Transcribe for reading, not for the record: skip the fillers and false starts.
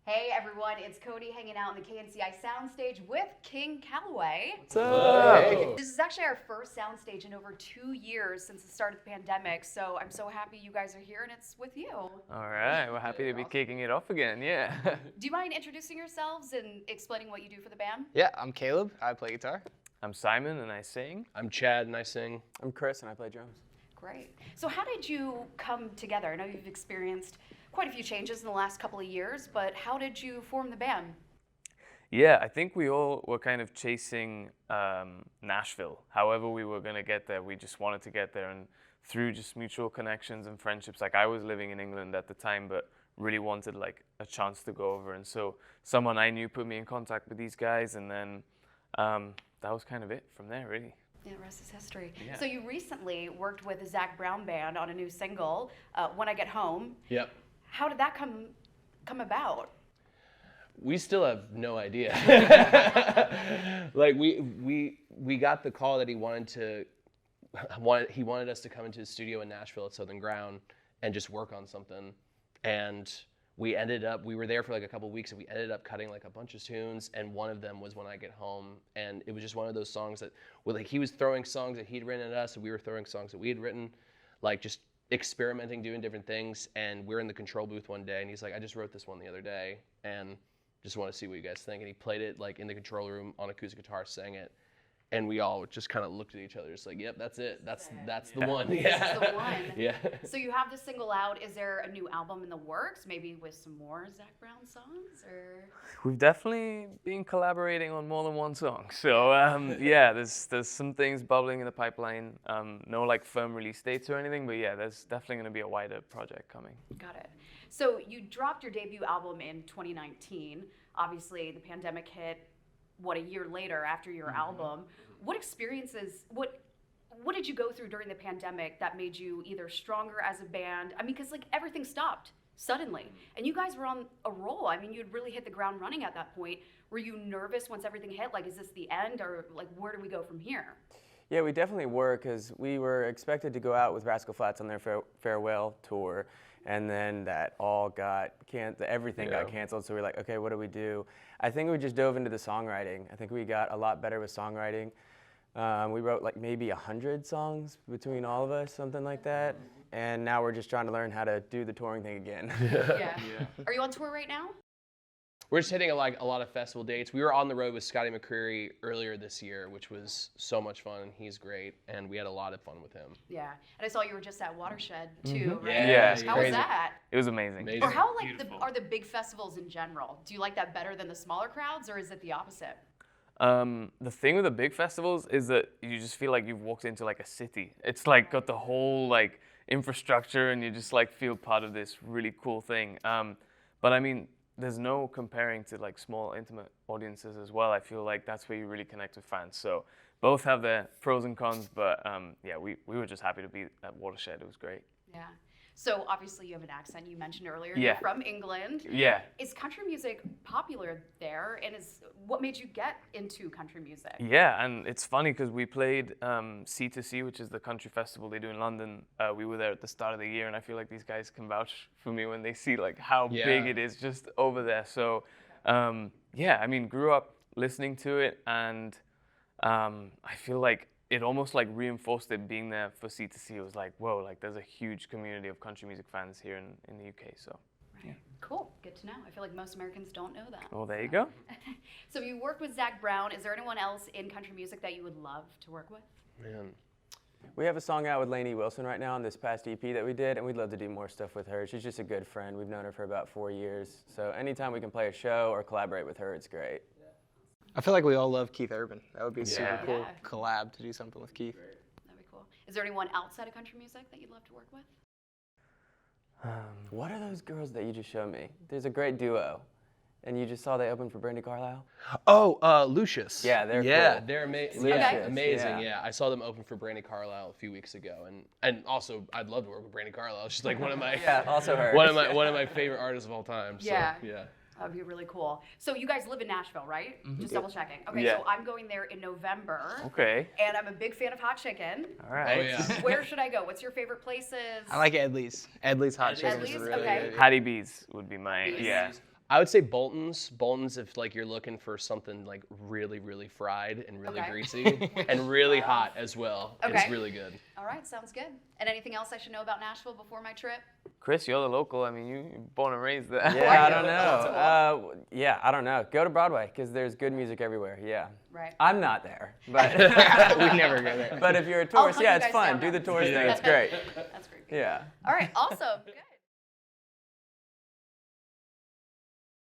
Hey everyone, it's Cody hanging out in the KNCI Soundstage with King Calaway. What's up? Hey. This is actually our first Soundstage in over 2 years since the start of the pandemic, so I'm so happy you guys are here and it's with you. All right, we're happy to be kicking it off again, yeah. Do you mind introducing yourselves and explaining what you do for the band? Yeah, I'm Caleb. I play guitar. I'm Simon and I sing. I'm Chad and I sing. I'm Chris and I play drums. Great. So how did you come together? I know you've experienced quite a few changes in the last couple of years, but how did you form the band? Yeah, I think we all were kind of chasing Nashville. However we were going to get there, we just wanted to get there, and through just mutual connections and friendships, like I was living in England at the time, but really wanted like a chance to go over, and so someone I knew put me in contact with these guys, and then that was kind of it from there, really. Yeah, the rest is history. Yeah. So you recently worked with the Zach Brown Band on a new single, When I Get Home. Yep. How did that come about? We still have no idea. Like we got the call that he wanted us to come into his studio in Nashville at Southern Ground and just work on something. And we were there for like a couple weeks, and we ended up cutting like a bunch of tunes, and one of them was When I Get Home. And it was just one of those songs that, well, like he was throwing songs that he'd written at us, and we were throwing songs that we had written, like just experimenting, doing different things. And we're in the control booth one day, and he's like, I just wrote this one the other day, and just want to see what you guys think. And he played it like in the control room on acoustic guitar, sang it. And we all just kind of looked at each other, just like, yep, that's it. That's the one. This Yeah. is the one. Yeah. So you have this single out. Is there a new album in the works, maybe with some more Zach Brown songs? Or We've definitely been collaborating on more than one song. So yeah, there's some things bubbling in the pipeline. No like firm release dates or anything, but yeah, there's definitely going to be a wider project coming. Got it. So you dropped your debut album in 2019. Obviously, the pandemic hit, a year later after your album. What experiences, what did you go through during the pandemic that made you either stronger as a band? I mean, because like everything stopped suddenly, and you guys were on a roll. I mean, you'd really hit the ground running at that point. Were you nervous once everything hit? Like, is this the end, or like, where do we go from here? Yeah, we definitely were, because we were expected to go out with Rascal Flatts on their farewell tour, and then that all got everything got canceled. So we were like, okay, what do we do? I think we just dove into the songwriting. I think we got a lot better with songwriting. We wrote like maybe 100 songs between all of us, something like that. And now we're just trying to learn how to do the touring thing again. Yeah. Are you on tour right now? We're just hitting a lot of festival dates. We were on the road with Scotty McCreery earlier this year, which was so much fun. He's great, and we had a lot of fun with him. Yeah. And I saw you were just at Watershed too, right? Yeah. How was that? It was amazing. Amazing. Or how are the big festivals in general? Do you like that better than the smaller crowds, or is it the opposite? The thing with the big festivals is that you just feel like you've walked into like a city. It's like got the whole like infrastructure, and you just like feel part of this really cool thing. But I mean, there's no comparing to like small intimate audiences as well. I feel like that's where you really connect with fans. So both have their pros and cons, but yeah, we were just happy to be at Watershed. It was great. Yeah. So obviously you have an accent. You mentioned earlier Yeah. you're from England. Yeah. Is country music popular there? And what made you get into country music? Yeah, and it's funny because we played C2C, which is the country festival they do in London. We were there at the start of the year, and I feel like these guys can vouch for me when they see like how big it is just over there. So yeah, I mean, grew up listening to it, and I feel like it almost like reinforced it being there for C2C. It was like, whoa, like there's a huge community of country music fans here in the UK. So Right. Cool. Good to know. I feel like most Americans don't know that. well, there you go. So you worked with Zach Brown. Is there anyone else in country music that you would love to work with? Man. We have a song out with Lainey Wilson right now on this past EP that we did, and we'd love to do more stuff with her. She's just a good friend. We've known her for about 4 years. So anytime we can play a show or collaborate with her, it's great. I feel like we all love Keith Urban. That would be a super cool Yeah. collab to do something with Keith. That'd be cool. Is there anyone outside of country music that you'd love to work with? What are those girls that you just showed me? There's a great duo. And you just saw they opened for Brandy Carlisle? Oh, Lucius. Yeah, they're yeah, cool. they're amazing. Lucius, Yeah, amazing. yeah. Yeah, I saw them open for Brandy Carlisle a few weeks ago, and also I'd love to work with Brandy Carlisle. She's like one of my Yeah, also her. one of my favorite artists of all time. So, Yeah. yeah. That would be really cool. So you guys live in Nashville, right? Just double checking. Okay, Yeah. so I'm going there in November. Okay. And I'm a big fan of hot chicken. All right. Oh yeah. Where should I go? What's your favorite places? I like Edley's. Edley's hot chicken is Edley's? really Okay. good. Hattie B's would be my B's. yeah. I would say Bolton's. Bolton's if like you're looking for something like really, really fried and really Okay. greasy and really hot as well. Okay. It's really good. All right, sounds good. And anything else I should know about Nashville before my trip? Chris, you're the local. I mean, you're born and raised there. Yeah, I don't know. Yeah, I don't know. Go to Broadway because there's good music everywhere. Yeah. Right. I'm not there, but We never go there. but if you're a I'll tourist, hunt yeah, you it's guys fun. down Do the then. tourist thing. It's great. That's great. Yeah. All right, awesome. Good.